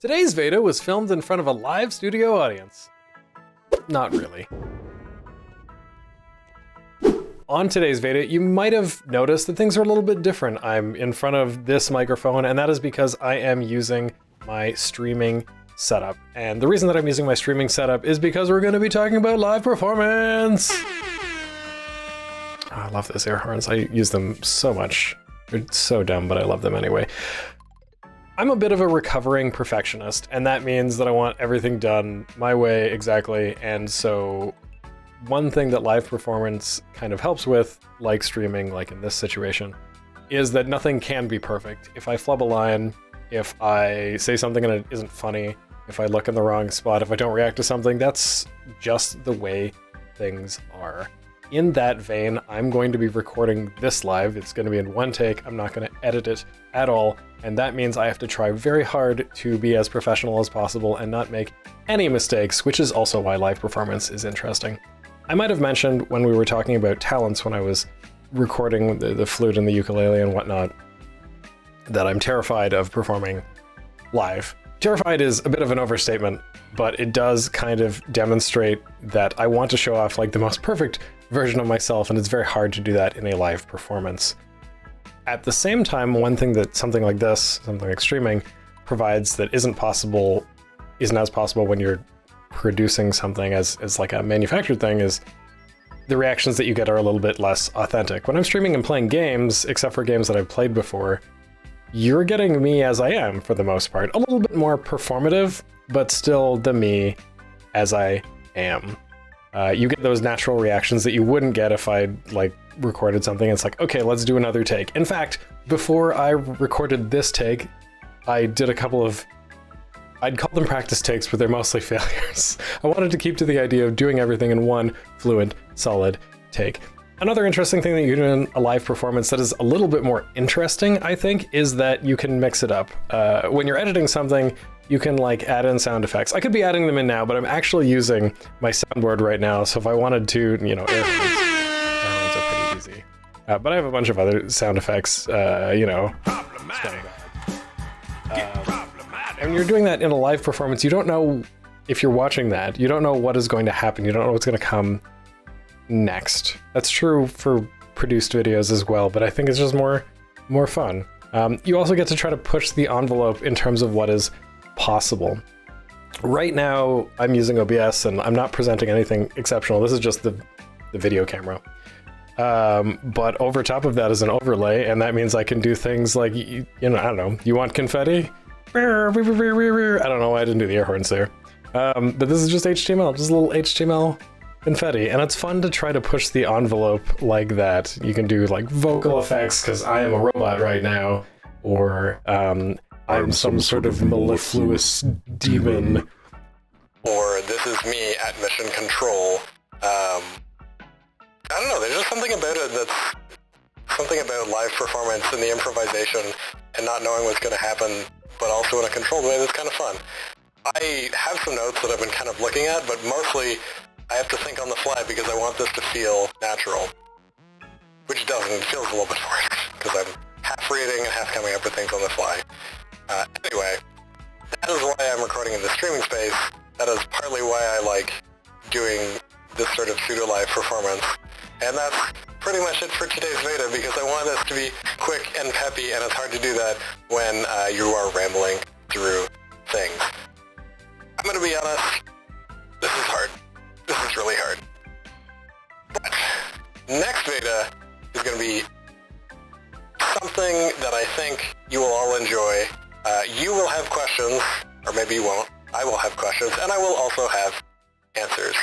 Today's Veda was filmed in front of a live studio audience. Not really. On today's Veda, you might have noticed that things are a little bit different. I'm in front of this microphone, and that is because I am using my streaming setup. And the reason that I'm using my streaming setup is because we're going to be talking about live performance. Oh, I love those air horns. I use them so much. They're so dumb, but I love them anyway. I'm a bit of a recovering perfectionist, and that means that I want everything done my way exactly. And so one thing that live performance kind of helps with, like streaming, like in this situation, is that nothing can be perfect. If I flub a line, if I say something and it isn't funny, if I look in the wrong spot, if I don't react to something, that's just the way things are. In that vein, I'm going to be recording this live. It's going to be in one take. I'm not going to edit it at all. And that means I have to try very hard to be as professional as possible and not make any mistakes, which is also why live performance is interesting. I might have mentioned when we were talking about talents when I was recording the flute and the ukulele and whatnot, that I'm terrified of performing live. Terrified is a bit of an overstatement, but it does kind of demonstrate that I want to show off like the most perfect version of myself, and it's very hard to do that in a live performance. At the same time, one thing that something like this, something like streaming, provides that isn't as possible when you're producing something as like a manufactured thing is the reactions that you get are a little bit less authentic. When I'm streaming and playing games, except for games that I've played before, you're getting me as I am for the most part. A little bit more performative, but still the me as I am. You get those natural reactions that you wouldn't get if I'd like recorded something. It's like, okay, let's do another take. In fact, before I recorded this take, I did a couple of, I'd call them practice takes, but they're mostly failures. I wanted to keep to the idea of doing everything in one fluent, solid take. Another interesting thing that you can do in a live performance that is a little bit more interesting, I think, is that you can mix it up. When you're editing something, you can like add in sound effects. I could be adding them in now, but I'm actually using my soundboard right now. So if I wanted to, you know, air horns are pretty easy. But I have a bunch of other sound effects, you know. And when you're doing that in a live performance, you don't know if you're watching that. You don't know what is going to happen. You don't know what's going to come next. That's true for produced videos as well, but I think it's just more fun. You also get to try to push the envelope in terms of what is possible. Right now, I'm using OBS and I'm not presenting anything exceptional. This is just the video camera. But over top of that is an overlay, and that means I can do things like, you know, I don't know, you want confetti? I don't know why I didn't do the air horns there. But this is just HTML, just a little HTML confetti, and it's fun to try to push the envelope like that. You can do like vocal effects, because I am a robot right now, or I'm some sort of mellifluous demon. Or this is me at mission control. I don't know, there's just something about it that's something about live performance and the improvisation and not knowing what's going to happen, but also in a controlled way that's kind of fun. I have some notes that I've been kind of looking at, but mostly I have to think on the fly because I want this to feel natural. Which doesn't, it feels a little bit forced, because I'm half reading and half coming up with things on the fly. Anyway, that is why I'm recording in the streaming space. That is partly why I like doing this sort of pseudo-live performance. And that's pretty much it for today's Veda, because I want this to be quick and peppy, and it's hard to do that when you are rambling through things. I'm going to be honest, this is hard. This is really hard. But next Veda is going to be something that I think you will all enjoy. You will have questions, or maybe you won't. I will have questions, and I will also have answers.